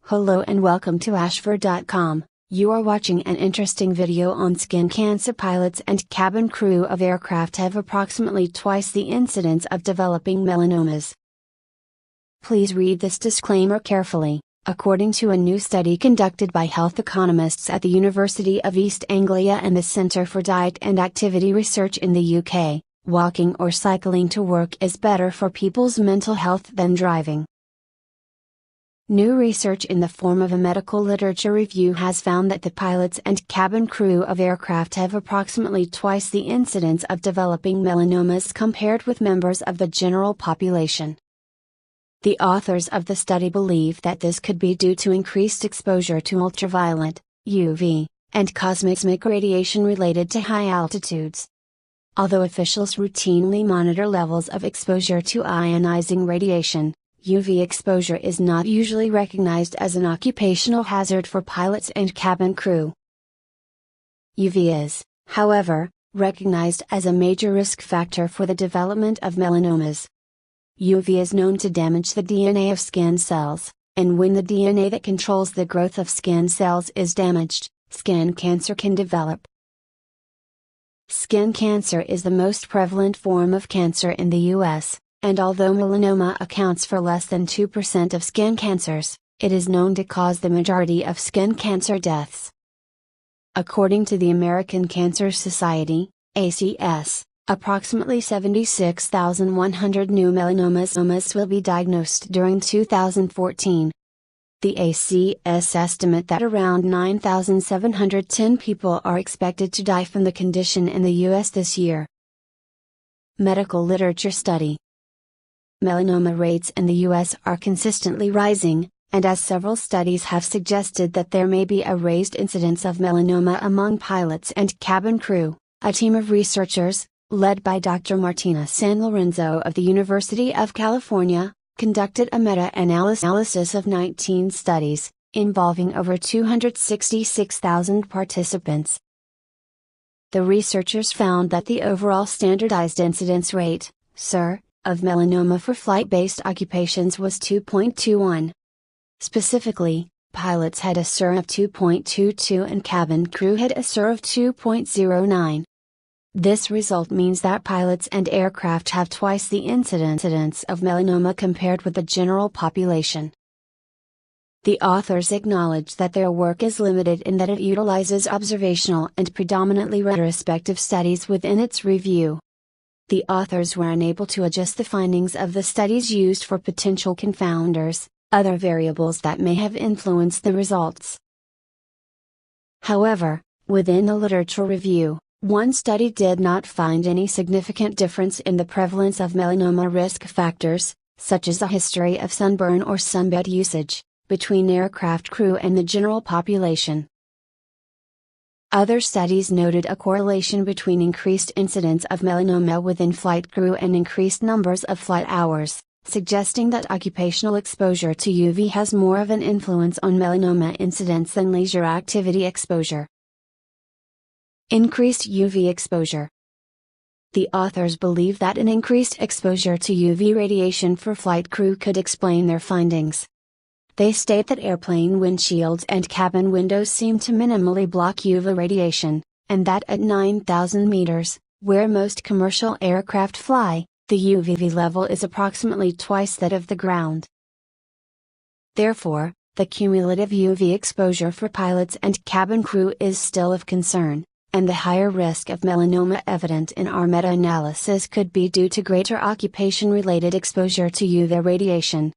Hello and welcome to ashford.com. You are watching an interesting video on skin cancer. Pilots and cabin crew of aircraft have approximately twice the incidence of developing melanomas. Please read this disclaimer carefully. According to a new study conducted by health economists at the University of East Anglia and the Centre for Diet and Activity Research in the UK, walking or cycling to work is better for people's mental health than driving. New research in the form of a medical literature review has found that the pilots and cabin crew of aircraft have approximately twice the incidence of developing melanomas compared with members of the general population. The authors of the study believe that this could be due to increased exposure to ultraviolet, UV, and cosmic radiation related to high altitudes. Although officials routinely monitor levels of exposure to ionizing radiation, UV exposure is not usually recognized as an occupational hazard for pilots and cabin crew. UV is, however, recognized as a major risk factor for the development of melanomas. UV is known to damage the DNA of skin cells, and when the DNA that controls the growth of skin cells is damaged, skin cancer can develop. Skin cancer is the most prevalent form of cancer in the U.S., and although melanoma accounts for less than 2% of skin cancers, it is known to cause the majority of skin cancer deaths. According to the American Cancer Society, ACS, approximately 76,100 new melanomas will be diagnosed during 2014. The ACS estimate that around 9,710 people are expected to die from the condition in the U.S. this year. Medical literature study. Melanoma rates in the U.S. are consistently rising, and as several studies have suggested that there may be a raised incidence of melanoma among pilots and cabin crew, a team of researchers, led by Dr. Martina Sanlorenzo of the University of California, conducted a meta-analysis of 19 studies, involving over 266,000 participants. The researchers found that the overall standardized incidence rate, SIR, of melanoma for flight-based occupations was 2.21. Specifically, pilots had a SIR of 2.22 and cabin crew had a SIR of 2.09. This result means that pilots and aircraft have twice the incidence of melanoma compared with the general population. The authors acknowledge that their work is limited in that it utilizes observational and predominantly retrospective studies within its review. The authors were unable to adjust the findings of the studies used for potential confounders, other variables that may have influenced the results. However, within the literature review, one study did not find any significant difference in the prevalence of melanoma risk factors, such as a history of sunburn or sunbed usage, between aircraft crew and the general population. Other studies noted a correlation between increased incidence of melanoma within flight crew and increased numbers of flight hours, suggesting that occupational exposure to UV has more of an influence on melanoma incidence than leisure activity exposure. Increased UV exposure. The authors believe that an increased exposure to UV radiation for flight crew could explain their findings. They state that airplane windshields and cabin windows seem to minimally block UV radiation, and that at 9,000 meters, where most commercial aircraft fly, the UV level is approximately twice that of the ground. Therefore, the cumulative UV exposure for pilots and cabin crew is still of concern, and the higher risk of melanoma evident in our meta-analysis could be due to greater occupation-related exposure to UV radiation.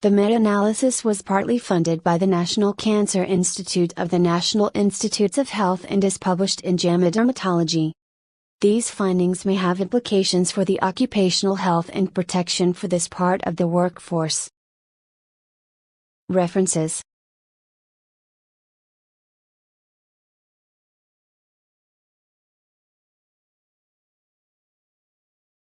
The meta-analysis was partly funded by the National Cancer Institute of the National Institutes of Health and is published in JAMA Dermatology. These findings may have implications for the occupational health and protection for this part of the workforce. References.